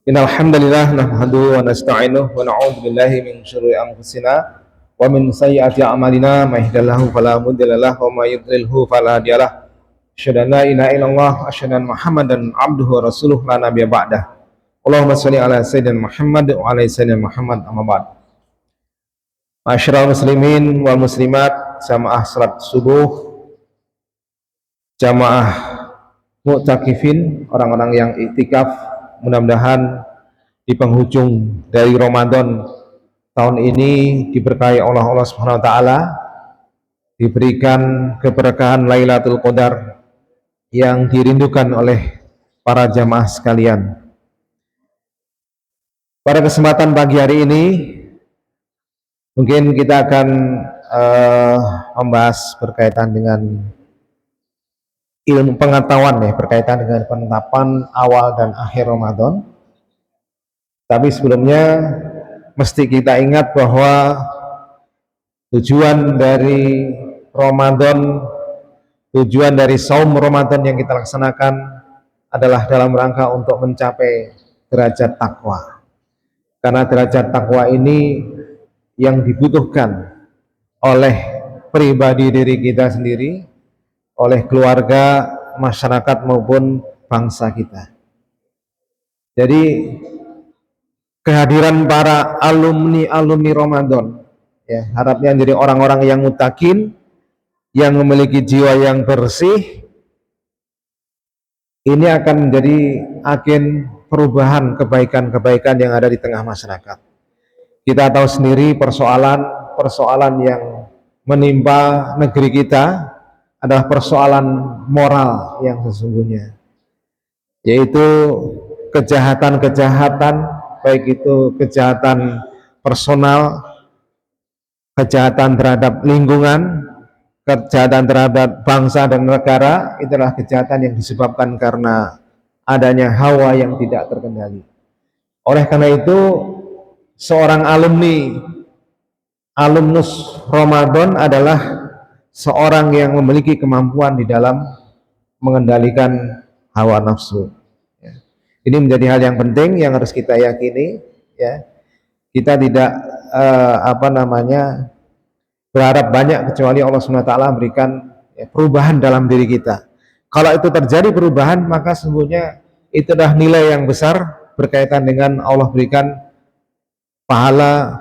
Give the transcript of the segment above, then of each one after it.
Innal hamdalillah nahmaduhu wa nasta'inuhu wa na'udzu billahi min syururi anfusina wa min sayyiati a'malina may yahdihillahu fala mudilla lahu wa may yudlilhu fala hadiyalah. Asyhadu an la ilaha illallah wa asyhadu anna Muhammadan abduhu wa rasuluhu la nabiyya ba'dah. Allahumma shalli ala sayyidina Muhammad wa ala sayyidina Muhammad amma ba'd. Ma'asyiral muslimin wal muslimat, jamaah salat subuh, jamaah mu'takifin, orang-orang yang iktikaf, mudah-mudahan di penghujung dari Ramadan tahun ini diberkahi oleh Allah Subhanahu wa taala, diberikan keberkahan Lailatul Qadar yang dirindukan oleh para jamaah sekalian. Pada kesempatan pagi hari ini mungkin kita akan membahas berkaitan dengan ilmu pengetahuan ya, berkaitan dengan penetapan awal dan akhir Ramadan. Tapi sebelumnya mesti kita ingat bahwa tujuan dari Ramadan, tujuan dari saum Ramadan yang kita laksanakan adalah dalam rangka untuk mencapai derajat takwa. Karena derajat takwa ini yang dibutuhkan oleh pribadi diri kita sendiri, oleh keluarga, masyarakat maupun bangsa kita. Jadi kehadiran para alumni Ramadan ya, harapnya jadi orang-orang yang mutakin, yang memiliki jiwa yang bersih, ini akan menjadi agen perubahan kebaikan-kebaikan yang ada di tengah masyarakat. Kita tahu sendiri persoalan yang menimpa negeri kita adalah persoalan moral yang sesungguhnya, yaitu kejahatan-kejahatan, baik itu kejahatan personal, kejahatan terhadap lingkungan, kejahatan terhadap bangsa dan negara. Itulah kejahatan yang disebabkan karena adanya hawa yang tidak terkendali. Oleh karena itu, seorang alumnus Ramadan adalah seorang yang memiliki kemampuan di dalam mengendalikan hawa nafsu. Ini menjadi hal yang penting yang harus kita yakini ya. Kita tidak berharap banyak kecuali Allah SWT memberikan ya, perubahan dalam diri kita. Kalau itu terjadi perubahan, maka sesungguhnya itu adalah nilai yang besar berkaitan dengan Allah berikan pahala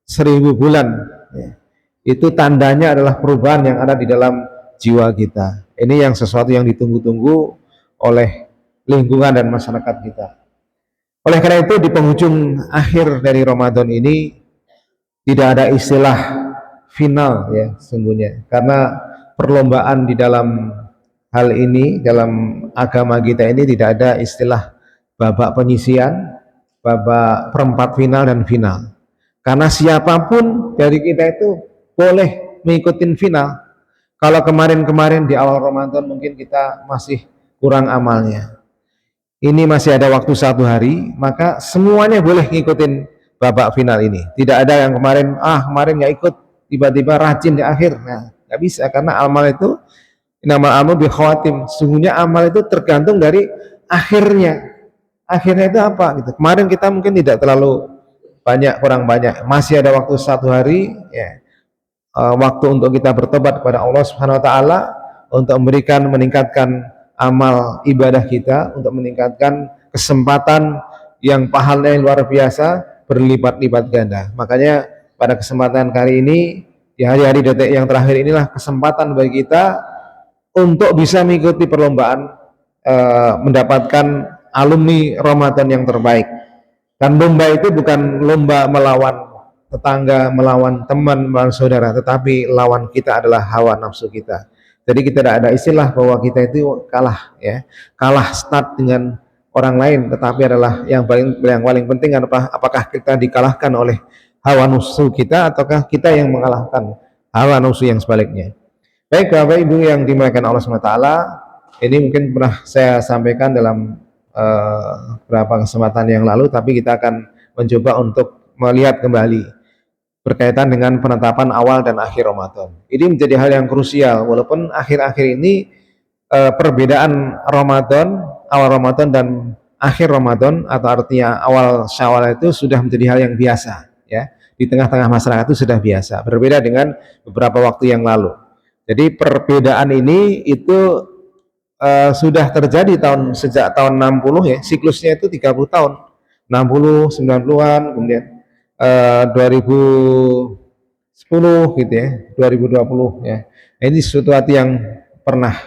1000 bulan ya. Itu tandanya adalah perubahan yang ada di dalam jiwa kita. Ini yang sesuatu yang ditunggu-tunggu oleh lingkungan dan masyarakat kita. Oleh karena itu di penghujung akhir dari Ramadan ini tidak ada istilah final ya sesungguhnya, karena perlombaan di dalam hal ini, dalam agama kita ini tidak ada istilah babak penyisian, babak perempat final dan final. Karena siapapun dari kita itu boleh mengikuti final. Kalau kemarin-kemarin di awal Ramadan mungkin kita masih kurang amalnya, ini masih ada waktu 1 hari, maka semuanya boleh ngikutin babak final ini. Tidak ada yang kemarin nggak ikut, tiba-tiba rajin di akhir. Nah, nggak bisa, karena amal itu nama amal bi khawatim. Sesungguhnya amal itu tergantung dari akhirnya. Akhirnya itu apa gitu. Kemarin kita mungkin tidak terlalu banyak, kurang banyak. Masih ada waktu 1 hari ya. Waktu untuk kita bertobat kepada Allah Subhanahu wa taala, untuk meningkatkan amal ibadah kita, untuk meningkatkan kesempatan yang pahalanya luar biasa, berlipat-lipat ganda. Makanya pada kesempatan kali ini, di hari-hari detik yang terakhir inilah kesempatan bagi kita untuk bisa mengikuti perlombaan, mendapatkan alumni Ramadan yang terbaik. Dan lomba itu bukan lomba melawan tetangga, melawan teman, melawan saudara, tetapi lawan kita adalah hawa nafsu kita. Jadi kita tidak ada istilah bahwa kita itu kalah ya, kalah start dengan orang lain, tetapi adalah yang paling penting adalah apakah kita dikalahkan oleh hawa nafsu kita ataukah kita yang mengalahkan hawa nafsu yang sebaliknya. Baik Bapak Ibu yang dimuliakan Allah SWT, ini mungkin pernah saya sampaikan dalam beberapa kesempatan yang lalu, tapi kita akan mencoba untuk melihat kembali berkaitan dengan penetapan awal dan akhir Ramadan. Ini menjadi hal yang krusial, walaupun akhir-akhir ini perbedaan Ramadan, awal Ramadan dan akhir Ramadan atau artinya awal Syawal itu sudah menjadi hal yang biasa, ya. Di tengah-tengah masyarakat itu sudah biasa, berbeda dengan beberapa waktu yang lalu. Jadi perbedaan ini itu sudah terjadi sejak tahun 60, ya. Siklusnya itu 30 tahun. 60, 90-an, kemudian 2010 gitu ya, 2020 ya. Ini sesuatu yang pernah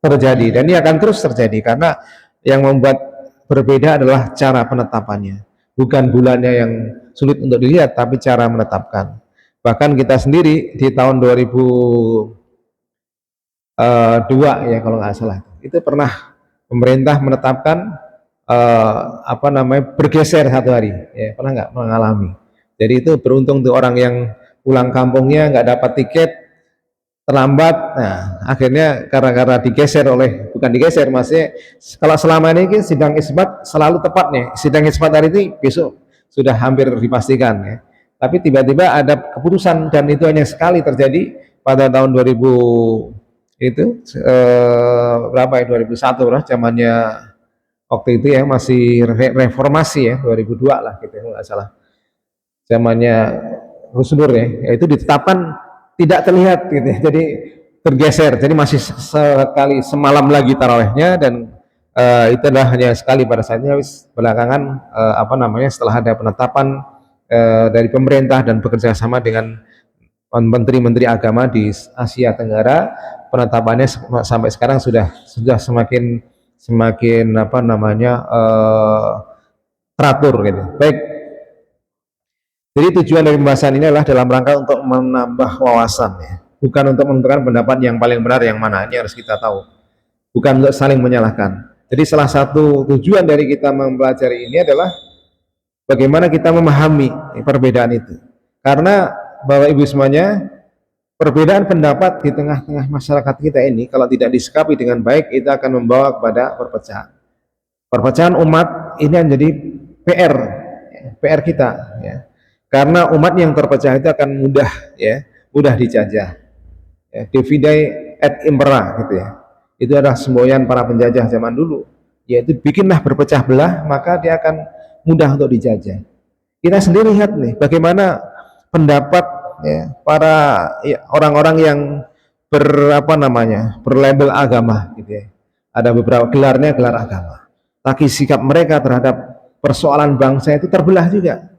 terjadi dan ini akan terus terjadi karena yang membuat berbeda adalah cara penetapannya, bukan bulannya yang sulit untuk dilihat tapi cara menetapkan. Bahkan kita sendiri di tahun 2002 ya kalau nggak salah itu pernah pemerintah menetapkan bergeser satu hari, ya pernah nggak mengalami. Jadi itu beruntung tuh orang yang pulang kampungnya nggak dapat tiket, terlambat. Nah akhirnya karena digeser bukan digeser, maksudnya kalau selama ini sidang isbat selalu tepat nih, sidang isbat hari ini besok sudah hampir dipastikan ya. Tapi tiba-tiba ada keputusan dan itu hanya sekali terjadi pada tahun 2000 itu berapa ya, 2001 lah zamannya waktu itu ya, masih reformasi ya, 2002 lah gitu nggak salah, zamannya Gus Dur ya, itu ditetapkan tidak terlihat gitu ya, jadi tergeser, jadi masih sekali semalam lagi tarawehnya dan itu adalah hanya sekali pada saatnya. Belakangan setelah ada penetapan dari pemerintah dan bekerja sama dengan menteri-menteri agama di Asia Tenggara, penetapannya sampai sekarang sudah semakin teratur gitu. Baik. Jadi tujuan dari pembahasan ini adalah dalam rangka untuk menambah wawasan ya. Bukan untuk menentukan pendapat yang paling benar yang mana, ini harus kita tahu. Bukan untuk saling menyalahkan. Jadi salah satu tujuan dari kita mempelajari ini adalah bagaimana kita memahami perbedaan itu. Karena Bapak Ibu semuanya, perbedaan pendapat di tengah-tengah masyarakat kita ini kalau tidak disikapi dengan baik itu akan membawa kepada perpecahan. Perpecahan umat ini menjadi PR kita ya. Karena umat yang terpecah itu akan mudah dijajah. Ya, divide et impera gitu ya. Itu adalah semboyan para penjajah zaman dulu, yaitu bikinlah berpecah belah maka dia akan mudah untuk dijajah. Kita sendiri lihat nih bagaimana pendapat ya, para orang-orang yang berlabel agama gitu ya. Ada beberapa gelar agama. Tapi sikap mereka terhadap persoalan bangsa itu terbelah juga.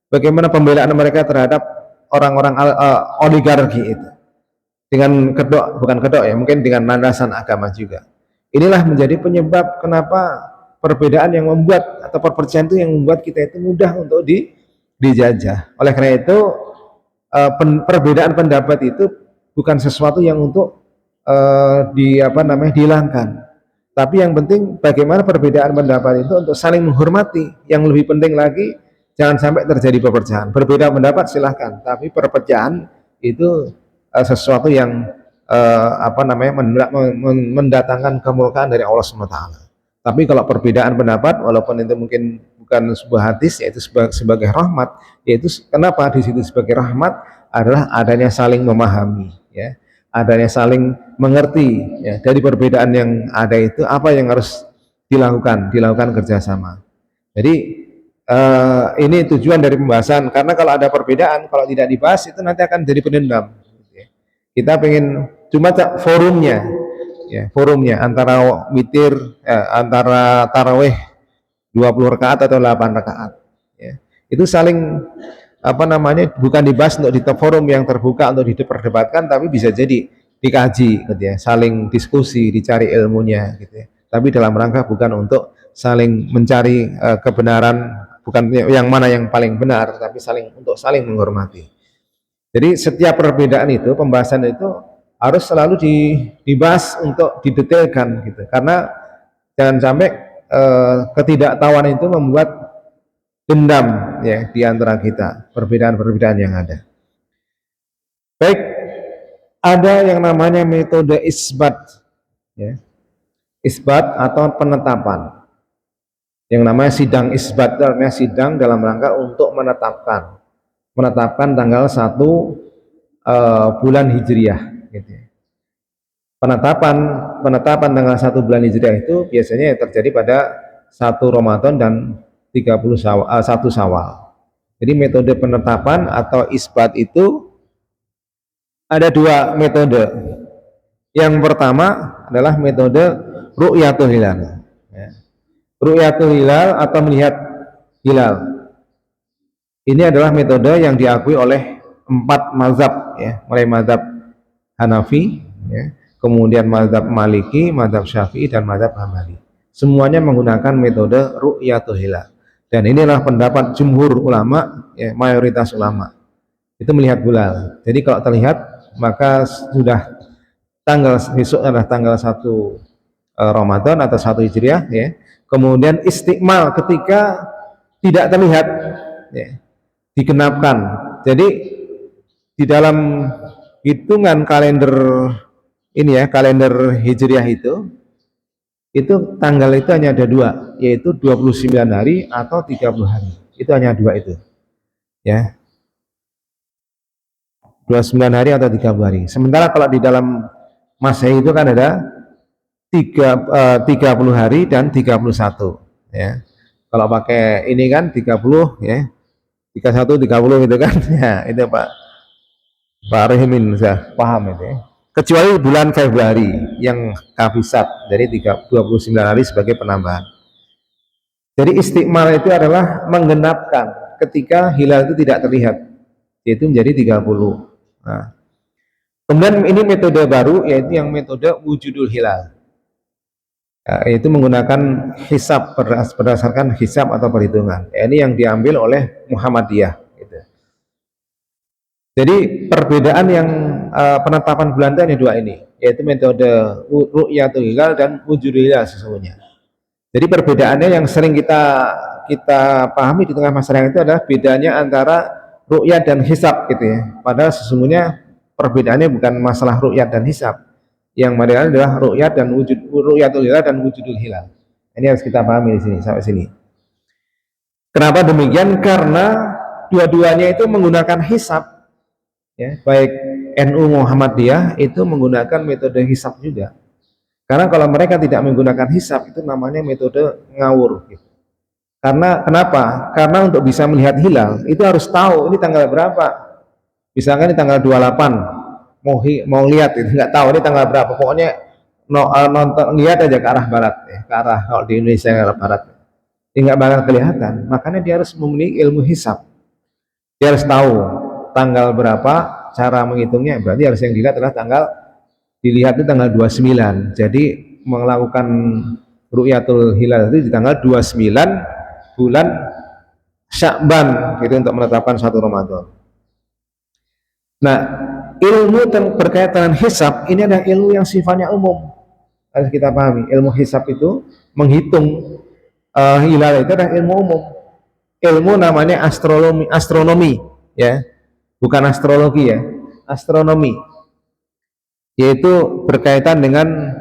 Bagaimana pembelaan mereka terhadap orang-orang oligarki itu dengan bukan kedok ya, mungkin dengan landasan agama juga. Inilah menjadi penyebab kenapa perbedaan yang membuat atau perpecahan itu yang membuat kita itu mudah untuk dijajah. Oleh karena itu perbedaan pendapat itu bukan sesuatu yang untuk dihilangkan. Tapi yang penting bagaimana perbedaan pendapat itu untuk saling menghormati. Yang lebih penting lagi jangan sampai terjadi perpecahan. Berbeda pendapat silahkan, tapi perpecahan itu sesuatu yang mendatangkan kemurkaan dari Allah SWT. Tapi kalau perbedaan pendapat, walaupun itu mungkin bukan sebuah hadis, yaitu sebagai rahmat, yaitu kenapa di situ sebagai rahmat adalah adanya saling memahami, ya, adanya saling mengerti, ya, dari perbedaan yang ada itu apa yang harus dilakukan kerjasama. Jadi ini tujuan dari pembahasan, karena kalau ada perbedaan, kalau tidak dibahas itu nanti akan jadi pendendam. Kita pengen cuma forumnya, ya, forumnya antara witir, antara tarawih 20 rakaat atau 8 rakaat, ya. Itu saling bukan dibahas untuk di forum yang terbuka untuk diperdebatkan, tapi bisa jadi dikaji, gitu ya, saling diskusi, dicari ilmunya, gitu ya. Tapi dalam rangka bukan untuk saling mencari kebenaran, bukan yang mana yang paling benar, tapi untuk saling menghormati. Jadi setiap perbedaan itu, pembahasan itu harus selalu dibahas untuk didetailkan gitu. Karena jangan sampai ketidaktahuan itu membuat dendam ya di antara kita, perbedaan-perbedaan yang ada. Baik, ada yang namanya metode isbat ya. Isbat atau penetapan. Yang namanya sidang isbat, artinya sidang dalam rangka untuk menetapkan tanggal 1 bulan Hijriah gitu ya. Penetapan tanggal 1 bulan Hijriah itu biasanya terjadi pada 1 Ramadan dan 1 Syawal. Jadi metode penetapan atau isbat itu ada 2 metode. Yang pertama adalah metode ru'yatul hilal. Ya. Ru'yatul hilal atau melihat hilal. Ini adalah metode yang diakui oleh 4 mazhab, ya, mulai mazhab Hanafi, ya, kemudian mazhab Maliki, mazhab Syafi'i, dan mazhab Hambali. Semuanya menggunakan metode ru'yatul hilal. Dan inilah pendapat jumhur ulama, ya, mayoritas ulama. Itu melihat hilal. Jadi kalau terlihat maka sudah besok adalah tanggal 1 Ramadan atau 1 Hijriah, ya. Kemudian istiqmal ketika tidak terlihat, ya, digenapkan. Jadi di dalam hitungan kalender ini, ya, kalender Hijriah itu tanggal itu hanya ada 2, yaitu 29 hari atau 30 hari. Itu hanya 2 itu, ya. 29 hari atau 30 hari. Sementara kalau di dalam Masehi itu kan ada 30 hari dan 31, ya. Kalau pakai ini kan 30, ya. 31, 30 gitu kan. Ya, itu Pak Rehimin saya paham itu, ya. Kecuali bulan Februari yang kabisat, jadi 29 hari sebagai penambahan. Jadi istiqmal itu adalah menggenapkan ketika hilal itu tidak terlihat, yaitu menjadi 30. Nah, kemudian ini metode baru, yaitu yang metode wujudul hilal, yaitu menggunakan hisab, berdasarkan hisab atau perhitungan. Ini yang diambil oleh Muhammadiyah, gitu. Jadi perbedaan yang penetapan bulan itu hanya 2 ini, yaitu metode ru'yatul hilal dan wujudul hilal sesungguhnya. Jadi perbedaannya yang sering kita pahami di tengah masyarakat itu adalah bedanya antara ru'yat dan hisab, gitu, ya. Padahal sesungguhnya perbedaannya bukan masalah ru'yat dan hisab. Yang mereka adalah ru'yatul hilal dan wujudul hilal. Ini harus kita pahami di sini sampai sini. Kenapa demikian? Karena dua-duanya itu menggunakan hisab, ya. Baik NU Muhammadiyah itu menggunakan metode hisab juga. Karena kalau mereka tidak menggunakan hisab itu namanya metode ngawur, gitu. Karena kenapa? Karena untuk bisa melihat hilal itu harus tahu ini tanggal berapa. Misalkan ini tanggal 28, mau lihat itu nggak tahu ini tanggal berapa. Pokoknya nonton, lihat aja ke arah barat, ya, ke arah, kalau di Indonesia ke arah barat. Ini nggak bakal kelihatan. Makanya dia harus memiliki ilmu hisab. Dia harus tahu tanggal berapa, cara menghitungnya. Berarti harus yang dilihat adalah dilihat itu tanggal 29. Jadi melakukan ru'yatul hilal itu di tanggal 29 bulan Sya'ban, gitu, untuk menetapkan 1 Ramadan. Nah, ilmu berkaitan dengan hisab ini adalah ilmu yang sifatnya umum. Harus kita pahami, ilmu hisab itu menghitung hilal itu adalah ilmu umum. Ilmu namanya astronomi, ya. Bukan astrologi, ya. Astronomi. Yaitu berkaitan dengan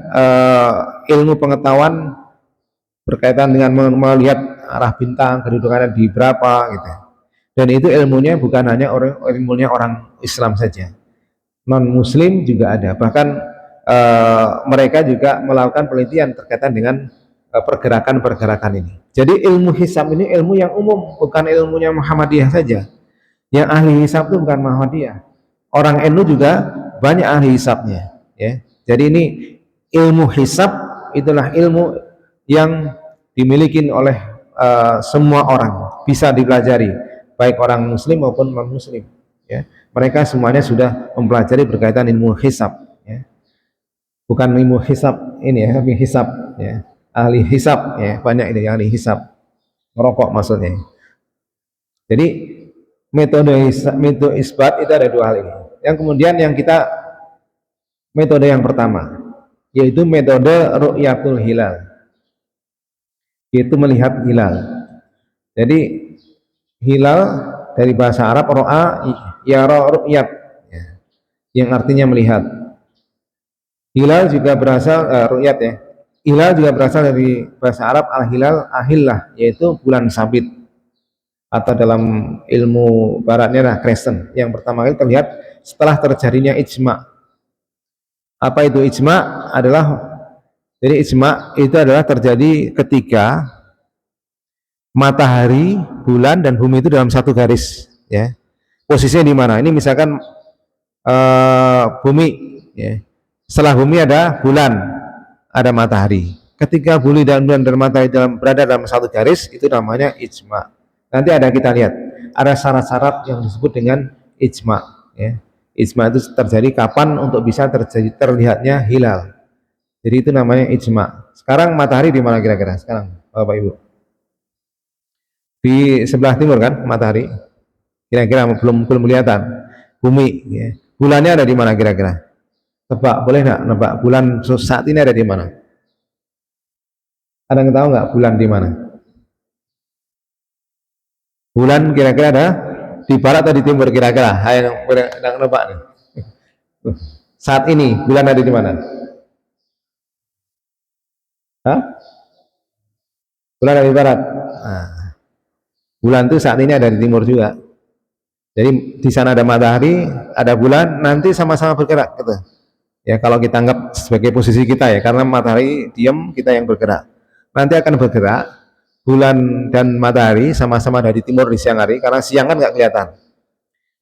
ilmu pengetahuan berkaitan dengan melihat arah bintang, kedudukannya di berapa, gitu. Dan itu ilmunya bukan hanya ilmunya orang Islam saja, non Muslim juga ada. Bahkan mereka juga melakukan penelitian terkaitan dengan pergerakan-pergerakan ini. Jadi ilmu hisab ini ilmu yang umum, bukan ilmunya Muhammadiyah saja. Yang ahli hisab itu bukan Muhammadiyah. Orang NU juga banyak ahli hisabnya, ya. Jadi ini ilmu hisab itulah ilmu yang dimiliki oleh semua orang, bisa dipelajari, baik orang Muslim maupun non Muslim, ya. Mereka semuanya sudah mempelajari berkaitan ilmu hisab, ya. Bukan ilmu hisab ini, ya, tapi hisab, ya. Ahli hisab, ya, banyak ini ahli hisab, merokok maksudnya. Jadi metode isbat itu ada 2 hal ini. Yang kemudian metode yang pertama, yaitu metode ru'yatul hilal, yaitu melihat hilal. Jadi hilal dari bahasa Arab ro'a yara ru'yat, ya, yang artinya melihat. Hilal juga berasal ru'yat, ya. Hilal juga berasal dari bahasa Arab al-hilal ahillah, yaitu bulan sabit, atau dalam ilmu baratnya lah crescent, yang pertama kali terlihat setelah terjadinya ijma. Apa itu ijma? Jadi ijma itu adalah terjadi ketika matahari, bulan dan bumi itu dalam satu garis, ya. Posisinya di mana? Ini misalkan bumi, ya. Setelah bumi ada bulan, ada matahari. Ketika bumi dan bulan dan matahari berada dalam satu garis, itu namanya ijma. Nanti ada kita lihat, ada syarat-syarat yang disebut dengan ijma, ya. Ijma itu terjadi kapan untuk bisa terlihatnya hilal. Jadi itu namanya ijma. Sekarang matahari di mana kira-kira? Sekarang, Bapak Ibu? Di sebelah timur kan matahari? Kira-kira belum kelihatan. Bumi, ya. Bulannya ada di mana kira-kira? Tebak, boleh nggak nebak bulan saat ini ada di mana? Ada yang tahu nggak bulan di mana? Bulan kira-kira ada di barat atau di timur kira-kira? Ayo yang nebak nih. Saat ini bulan ada di mana? Hah? Bulan ada di barat. Nah, bulan itu saat ini ada di timur juga. Jadi di sana ada matahari, ada bulan, nanti sama-sama bergerak gitu. Ya kalau kita anggap sebagai posisi kita ya, karena matahari diam, kita yang bergerak. Nanti akan bergerak, bulan dan matahari sama-sama ada di timur di siang hari, karena siang kan nggak kelihatan.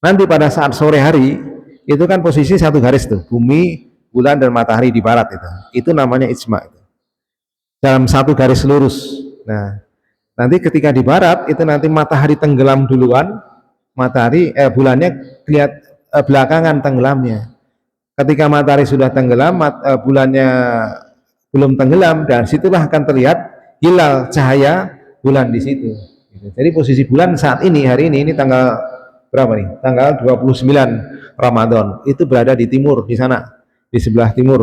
Nanti pada saat sore hari, itu kan posisi satu garis tuh, bumi, bulan dan matahari di barat itu. Itu namanya ijma. Dalam satu garis lurus. Nah, nanti ketika di barat itu nanti matahari tenggelam duluan, bulannya belakangan tenggelamnya. Ketika matahari sudah tenggelam, bulannya belum tenggelam, dan situlah akan terlihat hilal cahaya bulan di situ. Jadi posisi bulan saat ini, hari ini tanggal berapa nih? Tanggal 29 Ramadan. Itu berada di timur, di sana, di sebelah timur.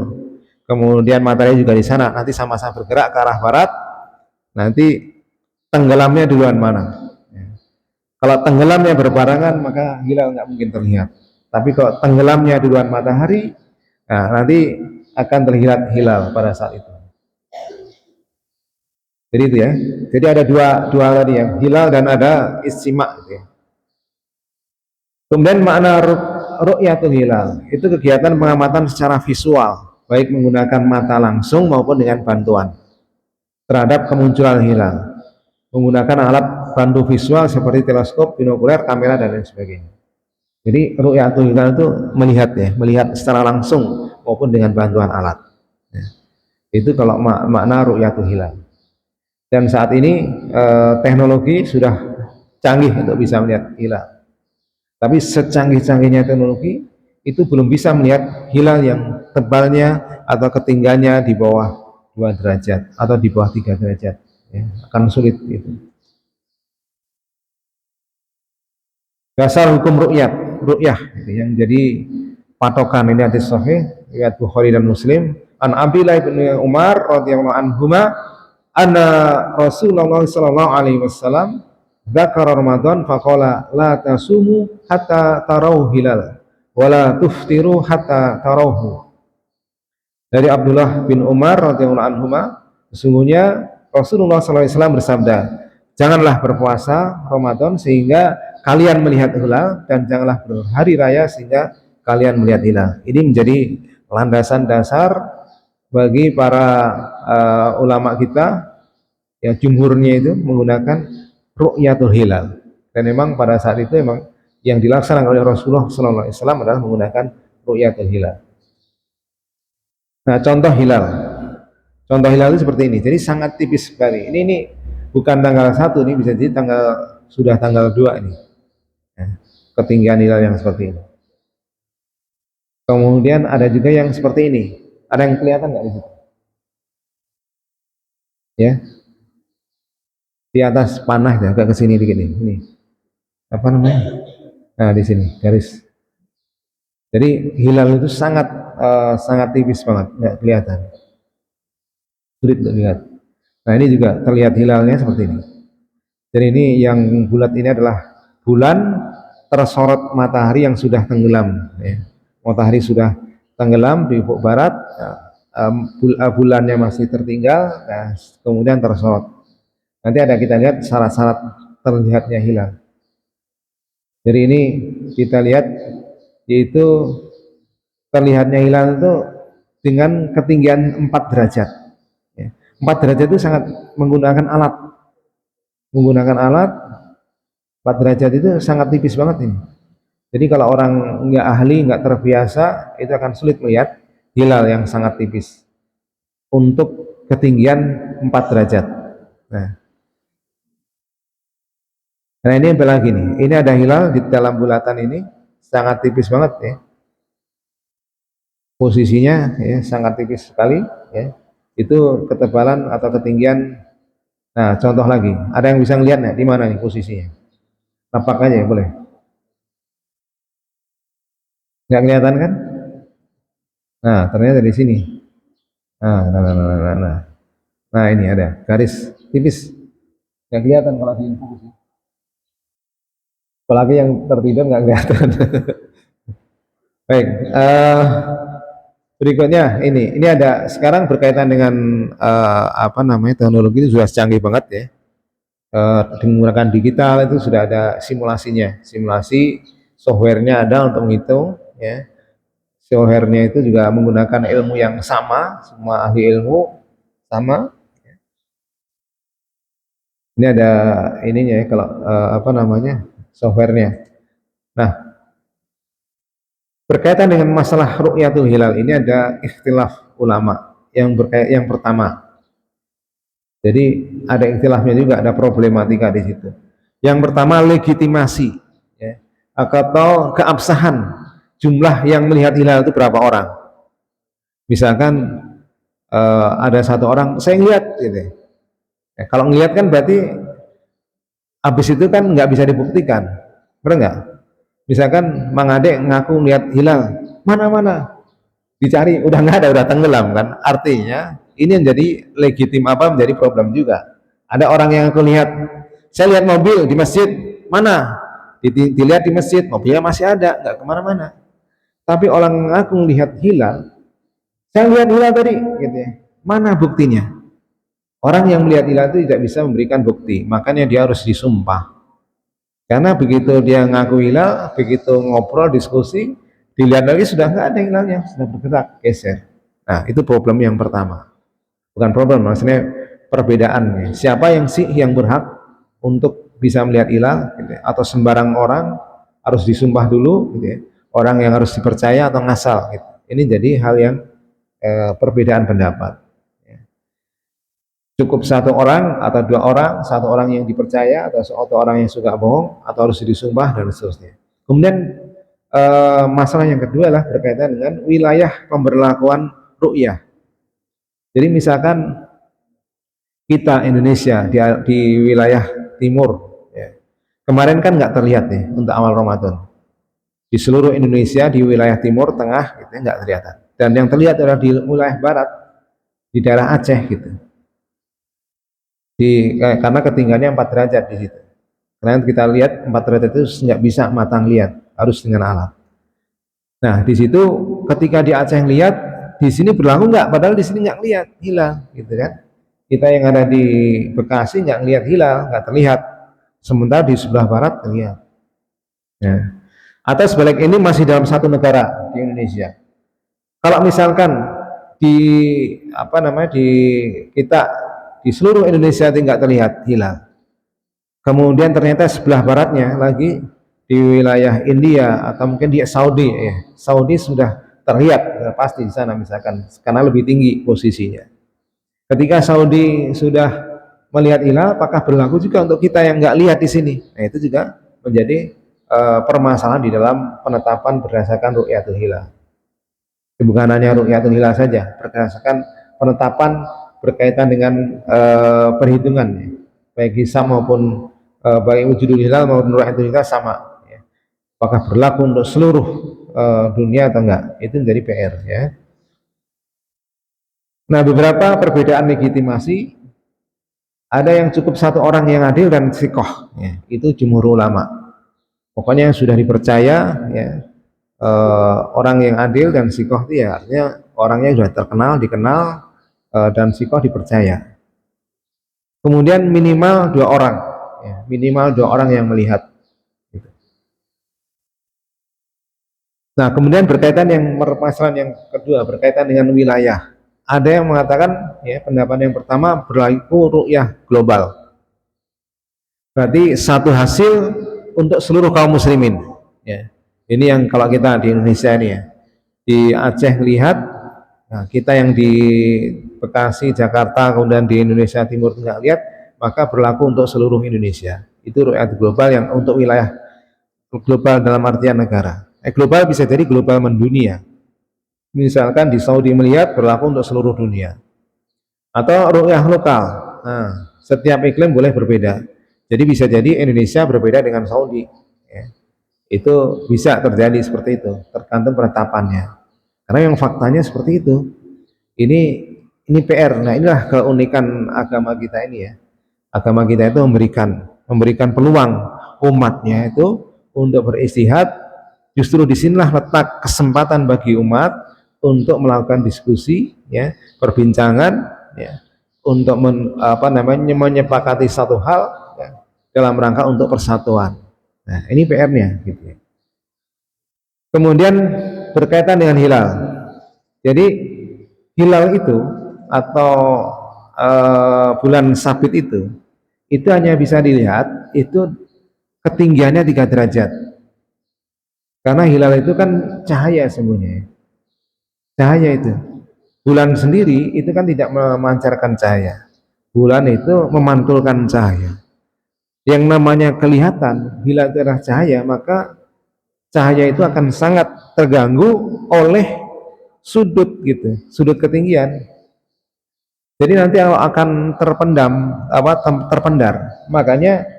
Kemudian matahari juga di sana. Nanti sama-sama bergerak ke arah barat. Nanti tenggelamnya duluan mana? Kalau tenggelamnya berbarengan, maka hilal nggak mungkin terlihat. Tapi kalau tenggelamnya duluan matahari, nah nanti akan terlihat hilal pada saat itu. Jadi itu ya. Jadi ada dua tadi yang hilal dan ada istimak. Gitu ya. Kemudian makna ru'yatul hilal itu kegiatan pengamatan secara visual, baik menggunakan mata langsung maupun dengan bantuan terhadap kemunculan hilal, menggunakan alat bantu visual seperti teleskop, binokuler, kamera dan lain sebagainya. Jadi ru'yatul hilal itu melihat secara langsung maupun dengan bantuan alat. Ya. Itu kalau makna ru'yatul hilal. Dan saat ini teknologi sudah canggih untuk bisa melihat hilal. Tapi secanggih-canggihnya teknologi itu belum bisa melihat hilal yang tebalnya atau ketinggiannya di bawah 2 derajat atau di bawah 3 derajat. Ya, akan sulit itu. Dasar hukum ru'yah yang jadi patokan ini hadis sahih riwayat Bukhari dan Muslim. An Abdullah bin Umar radhiyallahu anhuma anna Rasulullah sallallahu alaihi wasallam dzakara Ramadan faqala la tasumu hatta tarau hilal wa la tuftiru hatta tarauhu. Dari Abdullah bin Umar radhiyallahu anhuma, sesungguhnya Rasulullah sallallahu alaihi wasallam bersabda, janganlah berpuasa Ramadan sehingga kalian melihat hilal, dan janganlah berhari raya sehingga kalian melihat hilal. Ini menjadi landasan dasar bagi para ulama kita, yang jumhurnya itu menggunakan ru'yatul hilal. Dan memang pada saat itu memang yang dilaksanakan oleh Rasulullah SAW adalah menggunakan ru'yatul hilal. Nah, contoh hilal. Contoh hilal itu seperti ini. Jadi sangat tipis sekali. Ini bukan tanggal 1, ini bisa jadi sudah tanggal 2 ini. Ya, ketinggian hilal yang seperti ini. Kemudian ada juga yang seperti ini. Ada yang kelihatan nggak di situ? Ya, di atas panah ya, agak ke sini dikit nih. Ini apa namanya? Nah, di sini garis. Jadi hilal itu sangat tipis banget, nggak kelihatan, sulit untuk lihat. Nah, ini juga terlihat hilalnya seperti ini. Dan ini yang bulat ini adalah bulan tersorot matahari yang sudah tenggelam. Ya. Matahari sudah tenggelam di ufuk barat, bulannya masih tertinggal, nah, kemudian tersorot. Nanti ada kita lihat syarat-syarat terlihatnya hilal. Jadi ini kita lihat yaitu terlihatnya hilal itu dengan ketinggian 4 derajat. 4 derajat itu sangat menggunakan alat. menggunakan alat 4 derajat itu sangat tipis banget ini. Jadi kalau orang nggak ahli, nggak terbiasa, itu akan sulit melihat hilal yang sangat tipis untuk ketinggian 4 derajat. Nah ini apa lagi nih? Ini ada hilal di dalam bulatan ini, sangat tipis banget ya. Posisinya ya sangat tipis sekali ya. Itu ketebalan atau ketinggian. Nah contoh lagi, ada yang bisa ngelihat nggak di mana nih posisinya? Napak aja ya boleh. Nggak kelihatan kan? Nah ternyata di sini. Nah. Nah ini ada garis tipis. Nggak kelihatan kalau di info sih. Apalagi yang tertidur nggak kelihatan. Baik, berikutnya ini ada sekarang berkaitan dengan apa namanya teknologi itu sudah canggih banget ya. Menggunakan digital itu sudah ada simulasinya, simulasi softwarenya ada untuk menghitung ya. Softwarenya itu juga menggunakan ilmu yang sama, semua ahli ilmu sama. Ini ada ininya ya kalau apa namanya softwarenya. Nah, berkaitan dengan masalah ru'yatul hilal ini ada ikhtilaf ulama yang pertama. Jadi ada ikhtilafnya juga, ada problematika di situ. Yang pertama legitimasi ya, atau keabsahan jumlah yang melihat hilal itu berapa orang. Misalkan ada satu orang saya lihat gitu. Ya, kalau ngelihat kan berarti habis itu kan nggak bisa dibuktikan, benar nggak? Misalkan Mang Ade ngaku lihat hilal, mana-mana dicari udah nggak ada, udah tenggelam kan? Artinya ini yang jadi legitim apa menjadi problem juga. Ada orang yang aku lihat, saya lihat mobil di masjid, mana? Dilihat di masjid, mobilnya masih ada, nggak kemana-mana. Tapi orang ngaku lihat hilal, saya lihat hilal tadi, gitu ya. Mana buktinya? Orang yang melihat hilal itu tidak bisa memberikan bukti, makanya dia harus disumpah. Karena begitu dia ngaku hilal, begitu ngobrol, diskusi, dilihat lagi sudah nggak ada hilalnya, sudah bergerak, geser. Nah, itu problem yang pertama. Bukan problem, maksudnya perbedaan. Siapa yang sih yang berhak untuk bisa melihat hilal, gitu ya? Atau sembarang orang harus disumpah dulu, gitu ya? Orang yang harus dipercaya atau ngasal. Gitu. Ini jadi hal yang perbedaan pendapat. Cukup satu orang atau dua orang, satu orang yang dipercaya atau satu orang yang suka bohong atau harus disumpah dan seterusnya. Kemudian masalah yang kedua adalah berkaitan dengan wilayah pemberlakuan ru'yah. Jadi misalkan kita Indonesia di wilayah timur, ya. Kemarin kan nggak terlihat nih untuk awal Ramadan. Di seluruh Indonesia di wilayah timur, tengah, gitu nggak terlihat. Dan yang terlihat adalah di wilayah barat, di daerah Aceh gitu. Karena ketinggiannya 4 derajat di situ. Karena kita lihat 4 derajat itu nggak bisa matang lihat, harus dengan alat. Nah di situ ketika di Aceh lihat, di sini berlaku nggak? Padahal di sini nggak lihat hilal, gitu kan? Kita yang ada di Bekasi nggak lihat hilal, nggak terlihat. Sementara di sebelah barat terlihat. Ya. Atau sebalik ini masih dalam satu negara di Indonesia. Kalau misalkan di apa namanya di kita di seluruh Indonesia tidak terlihat hilal. Kemudian ternyata sebelah baratnya lagi di wilayah India atau mungkin di Saudi ya. Saudi sudah terlihat ya, pasti di sana misalkan karena lebih tinggi posisinya. Ketika Saudi sudah melihat hilal, apakah berlaku juga untuk kita yang nggak lihat di sini? Nah itu juga menjadi permasalahan di dalam penetapan berdasarkan ru'yatul hilal. Bukan hanya ru'yatul hilal saja, berdasarkan penetapan berkaitan dengan perhitungan ya. Baik hisab maupun baik wujudul hilal maupun ru'yatul hilal sama ya. Apakah berlaku untuk seluruh dunia atau enggak, itu menjadi PR ya. Nah beberapa perbedaan legitimasi, ada yang cukup satu orang yang adil dan sikoh ya. Itu jumhur ulama, pokoknya yang sudah dipercaya ya, orang yang adil dan sikoh itu ya artinya orangnya sudah terkenal, dikenal, dan sikoh dipercaya. Kemudian minimal dua orang, ya, minimal dua orang yang melihat. Nah, kemudian berkaitan yang permasalahan yang kedua berkaitan dengan wilayah. Ada yang mengatakan, ya, pendapat yang pertama berlaku ru'yah global. Berarti satu hasil untuk seluruh kaum muslimin. Ya. Ini yang kalau kita di Indonesia ini ya, di Aceh lihat, nah kita yang di Bekasi, Jakarta, kemudian di Indonesia Timur Tengah lihat, maka berlaku untuk seluruh Indonesia. Itu ru'yat global yang untuk wilayah global dalam artian negara. Global bisa jadi global mendunia. Misalkan di Saudi melihat berlaku untuk seluruh dunia. Atau ru'yah lokal. Nah, setiap iklim boleh berbeda. Jadi bisa jadi Indonesia berbeda dengan Saudi. Ya. Itu bisa terjadi seperti itu, tergantung penetapannya. Karena yang faktanya seperti itu. Ini ini PR. Nah, inilah keunikan agama kita ini ya. Agama kita itu memberikan peluang umatnya itu untuk beristihad. Justru disinilah letak kesempatan bagi umat untuk melakukan diskusi, ya, perbincangan, ya, untuk menyepakati satu hal, ya, dalam rangka untuk persatuan. Nah, ini PR-nya, gitu ya. Kemudian berkaitan dengan hilal. Jadi hilal itu atau bulan sabit itu hanya bisa dilihat itu ketinggiannya 3 derajat. Karena hilal itu kan cahaya semuanya. Cahaya itu. Bulan sendiri itu kan tidak memancarkan cahaya. Bulan itu memantulkan cahaya. Yang namanya kelihatan, hilal itu adalah cahaya, maka cahaya itu akan sangat terganggu oleh sudut gitu, sudut ketinggian. Jadi nanti akan terpendar. Makanya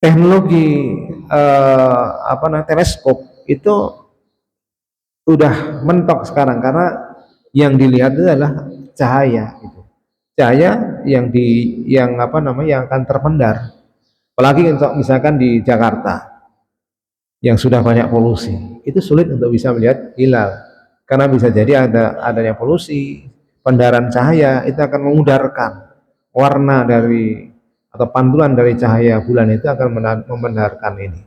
teknologi teleskop itu udah mentok sekarang karena yang dilihat itu adalah cahaya gitu. Cahaya yang akan terpendar. Apalagi untuk misalkan di Jakarta yang sudah banyak polusi, itu sulit untuk bisa melihat hilal karena bisa jadi adanya polusi, pendaran cahaya itu akan memudarkan warna dari atau pantulan dari cahaya bulan itu akan membenarkan ini.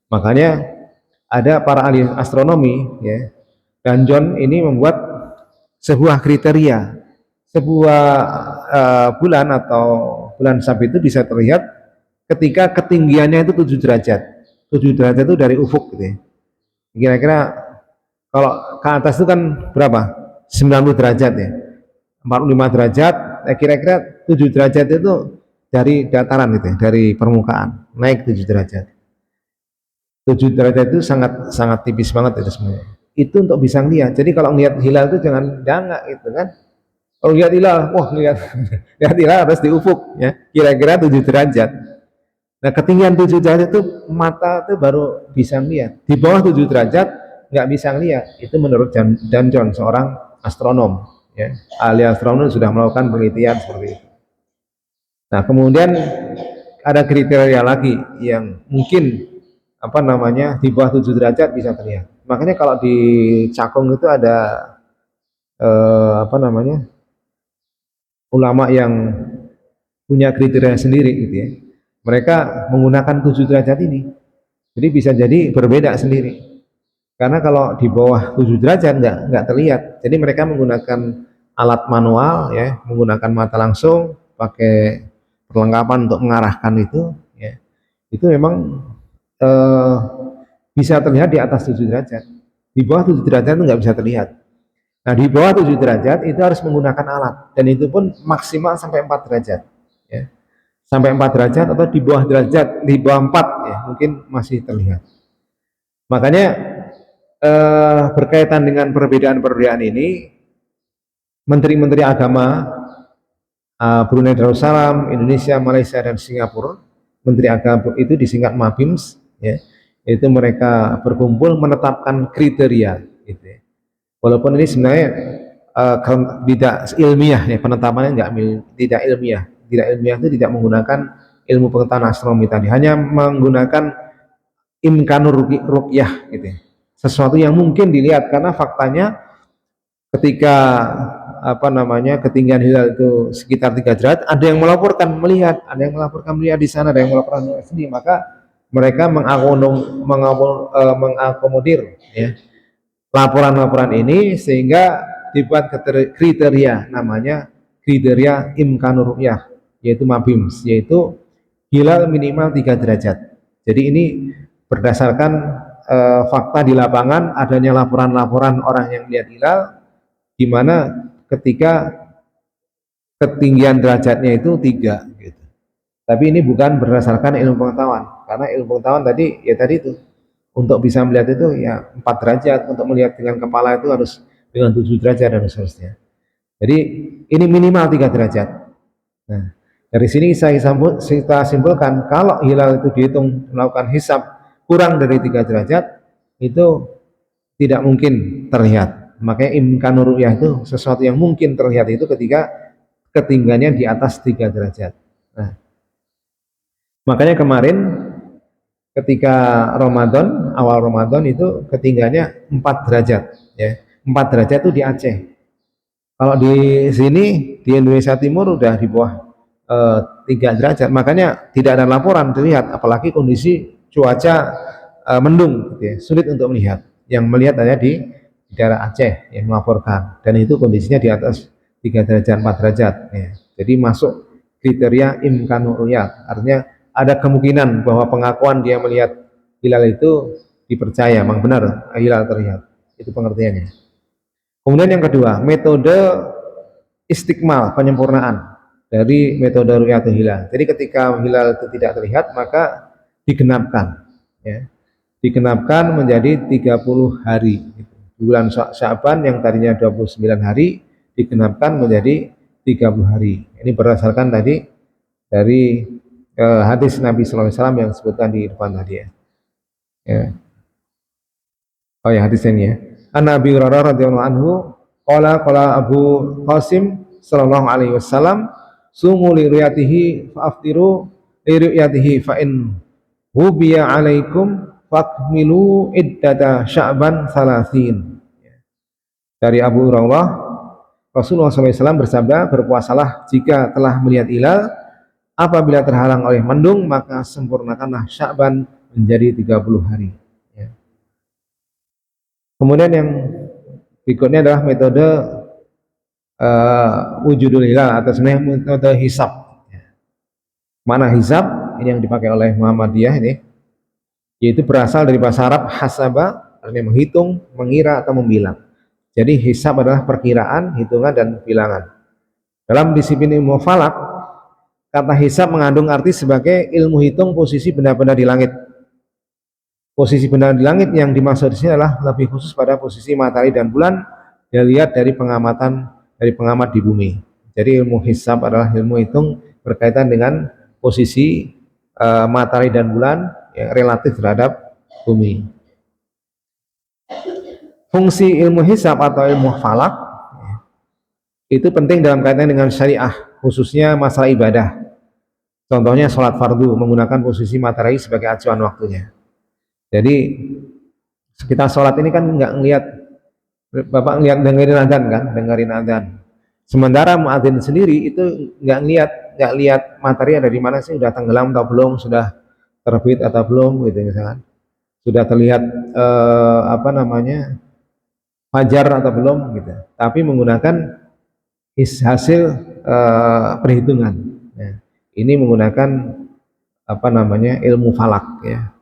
Makanya ada para ahli astronomi, ya, dan John ini membuat sebuah kriteria, sebuah bulan atau bulan sabit itu bisa terlihat ketika ketinggiannya itu 7 derajat. 7 derajat itu dari ufuk gitu ya. Kira-kira kalau ke atas itu kan berapa? 90 derajat ya. 45 derajat, kira-kira 7 derajat itu dari dataran gitu ya, dari permukaan, naik 7 derajat. 7 derajat itu sangat sangat tipis banget itu sebenarnya. Itu untuk bisa lihat. Jadi kalau lihat hilal itu jangan dangak gitu kan. Kalau lihat hilal, wah lihat lihat hilal harus di ufuk ya, kira-kira 7 derajat. Nah, ketinggian 7 derajat itu mata itu baru bisa lihat. Di bawah 7 derajat nggak bisa lihat. Itu menurut Dan John, seorang astronom, ya. Ahli astronom sudah melakukan penelitian seperti itu. Nah, kemudian ada kriteria lagi yang mungkin di bawah 7 derajat bisa terlihat. Makanya kalau di Cakung itu ada ulama yang punya kriteria sendiri gitu ya. Mereka menggunakan 7 derajat ini. Jadi bisa jadi berbeda sendiri. Karena kalau di bawah 7 derajat nggak terlihat. Jadi mereka menggunakan alat manual ya, menggunakan mata langsung, pakai perlengkapan untuk mengarahkan itu ya. Itu memang eh, bisa terlihat di atas 7 derajat. Di bawah 7 derajat itu nggak bisa terlihat. Nah, di bawah 7 derajat itu harus menggunakan alat dan itu pun maksimal sampai 4 derajat ya. Sampai 4 derajat atau di bawah derajat, di bawah 4 ya, mungkin masih terlihat. Makanya berkaitan dengan perbedaan-perbedaan ini, menteri-menteri agama Brunei Darussalam, Indonesia, Malaysia, dan Singapura, menteri agama itu disingkat MABIMS, ya, itu mereka berkumpul menetapkan kriteria, gitu ya. Walaupun ini sebenarnya tidak ilmiah, ya, penetapannya tidak ilmiah itu tidak menggunakan ilmu pengetahuan astronomi tadi, hanya menggunakan imkanur ruqyah, gitu ya. Sesuatu yang mungkin dilihat karena faktanya ketika ketinggian hilal itu sekitar 3 derajat, ada yang melaporkan melihat di sana, ada yang melaporkan di sini, maka mereka mengakomodir ya laporan-laporan ini sehingga dibuat kriteria, namanya kriteria imkanur ru'yah, yaitu MABIMS, yaitu hilal minimal 3 derajat. Jadi ini berdasarkan fakta di lapangan, adanya laporan-laporan orang yang melihat hilal, di mana ketika ketinggian derajatnya itu 3 gitu. Tapi ini bukan berdasarkan ilmu pengetahuan, karena ilmu pengetahuan tadi ya tadi itu untuk bisa melihat itu ya 4 derajat, untuk melihat dengan kepala itu harus dengan 7 derajat dan seterusnya. Jadi ini minimal 3 derajat. Nah, dari sini kita simpulkan kalau hilal itu dihitung melakukan hisab kurang dari 3 derajat itu tidak mungkin terlihat. Makanya imkanur ru'yah itu sesuatu yang mungkin terlihat itu ketika ketinggiannya di atas 3 derajat. Nah, makanya kemarin ketika Ramadan, awal Ramadan itu ketinggiannya 4 derajat ya. 4 derajat itu di Aceh. Kalau di sini di Indonesia Timur udah di bawah 3 derajat. Makanya tidak ada laporan terlihat, apalagi kondisi cuaca mendung gitu ya. Sulit untuk melihat. Yang melihat hanya di daerah Aceh yang melaporkan, dan itu kondisinya di atas 3 derajat 4 derajat ya. Jadi masuk kriteria imkanur ru'yat, artinya ada kemungkinan bahwa pengakuan dia melihat hilal itu dipercaya, memang benar hilal terlihat. Itu pengertiannya. Kemudian yang kedua, metode istikmal, penyempurnaan dari metode ru'yatul hilal. Jadi ketika hilal itu tidak terlihat, maka digenapkan ya. Digenapkan menjadi 30 hari. Bulan Sya'ban yang tadinya 29 hari digenapkan menjadi 30 hari. Ini berdasarkan tadi dari hadis Nabi sallallahu alaihi wasallam yang disebutkan di depan tadi ya. Ya. Oh ya, hadis ini ya. An Nabi Hurairah radhiyallahu anhu qala Abu Qasim sallallahu alaihi wasallam sumu li ru'yatihi fa aftiru li ru'yatihi fa in hubiya alaikum fakmilu iddata Sya'ban 30. Dari Abu Hurairah, Rasulullah SAW bersabda, berpuasalah jika telah melihat hilal, apabila terhalang oleh mendung maka sempurnakanlah Sya'ban menjadi 30 hari. Kemudian yang berikutnya adalah metode wujudul hilal atau sebenarnya metode hisab. Mana hisab? Ini yang dipakai oleh Muhammadiyah ini, yaitu berasal dari bahasa Arab hasaba, artinya menghitung, mengira atau membilang. Jadi hisab adalah perkiraan, hitungan dan bilangan. Dalam disiplin ilmu falak, kata hisab mengandung arti sebagai ilmu hitung posisi benda-benda di langit. Posisi benda di langit yang dimaksud di sini adalah lebih khusus pada posisi matahari dan bulan dilihat dari pengamatan dari pengamat di bumi. Jadi ilmu hisab adalah ilmu hitung berkaitan dengan posisi matahari dan bulan yang relatif terhadap bumi. Fungsi ilmu hisab atau ilmu falak itu penting dalam kaitan dengan syariah, khususnya masalah ibadah. Contohnya sholat fardu menggunakan posisi matahari sebagai acuan waktunya. Jadi kita sholat ini kan nggak ngelihat, Bapak ngelihat dengerin adzan kan, dengerin adzan. Sementara muadzin sendiri itu nggak lihat matahari ada di mana sih, sudah tenggelam atau belum, sudah terbit atau belum gitu misalkan, sudah terlihat fajar atau belum gitu. Tapi menggunakan hasil perhitungan. Ya. Ini menggunakan ilmu falak ya.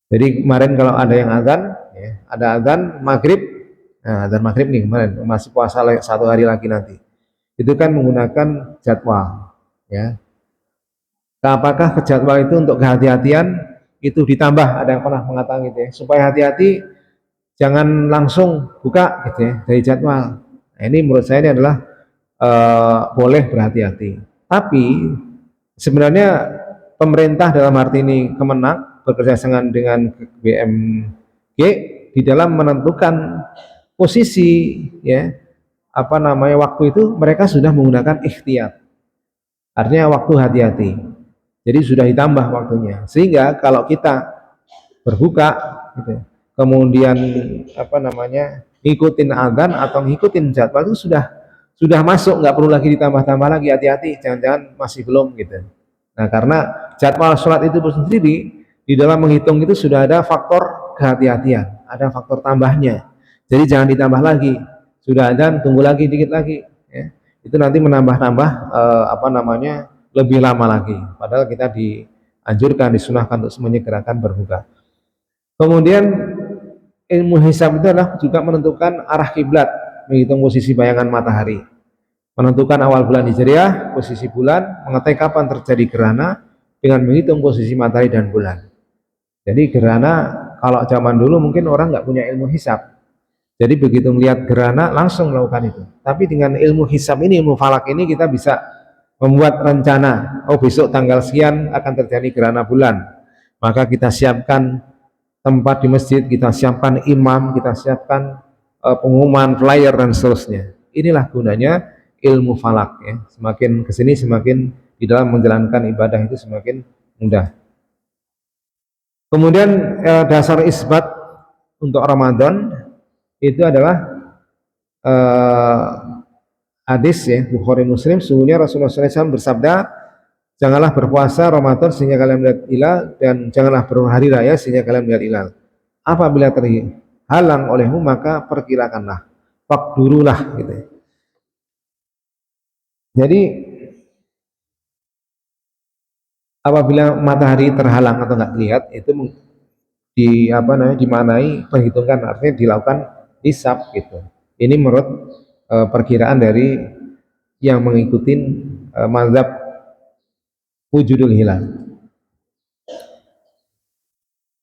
Jadi kemarin kalau ada yang adzan, ya, ada adzan maghrib, nah adzan maghrib nih kemarin masih puasa 1 hari lagi nanti, itu kan menggunakan jadwal, ya. Apakah ke jadwal itu untuk kehati-hatian itu ditambah, ada yang pernah mengatakan gitu ya, supaya hati-hati jangan langsung buka gitu ya dari jadwal. Nah, ini menurut saya ini adalah boleh berhati-hati. Tapi sebenarnya pemerintah dalam arti ini Kemenak bekerja sama dengan BMG di dalam menentukan posisi ya waktu itu mereka sudah menggunakan ikhtiyat, artinya waktu hati-hati. Jadi sudah ditambah waktunya, sehingga kalau kita berbuka gitu, kemudian ngikutin adzan atau ngikutin jadwal itu sudah masuk, nggak perlu lagi ditambah-tambah lagi, hati-hati jangan-jangan masih belum gitu. Nah, karena jadwal sholat itu sendiri di dalam menghitung itu sudah ada faktor kehati-hatian, ada faktor tambahnya. Jadi jangan ditambah lagi. Sudah adzan, tunggu lagi dikit lagi. Ya. Itu nanti menambah-nambah lebih lama lagi. Padahal kita dianjurkan, disunahkan untuk menyegerakan berbuka. Kemudian ilmu hisab itu adalah juga menentukan arah kiblat, menghitung posisi bayangan matahari, menentukan awal bulan Hijriah, posisi bulan, mengetahui kapan terjadi gerhana dengan menghitung posisi matahari dan bulan. Jadi gerhana kalau zaman dulu mungkin orang nggak punya ilmu hisab. Jadi begitu melihat gerhana langsung melakukan itu. Tapi dengan ilmu hisab ini, ilmu falak ini kita bisa membuat rencana. Oh besok tanggal sekian akan terjadi gerhana bulan. Maka kita siapkan tempat di masjid, kita siapkan imam, kita siapkan pengumuman, flyer dan seterusnya. Inilah gunanya ilmu falak ya. Semakin kesini semakin di dalam menjalankan ibadah itu semakin mudah. Kemudian dasar isbat untuk Ramadan itu adalah hadis ya Bukhari Muslim, sungguhnya Rasulullah SAW bersabda, janganlah berpuasa Ramadan sehingga kalian melihat hilal, dan janganlah berhari raya sehingga kalian melihat hilal. Apabila terhalang olehmu maka perkirakanlah, fakdurulah gitu. Jadi apabila matahari terhalang atau nggak lihat itu dimanai perhitungkan, artinya dilakukan hisab gitu. Ini menurut perkiraan dari yang mengikuti mazhab wujudul hilal.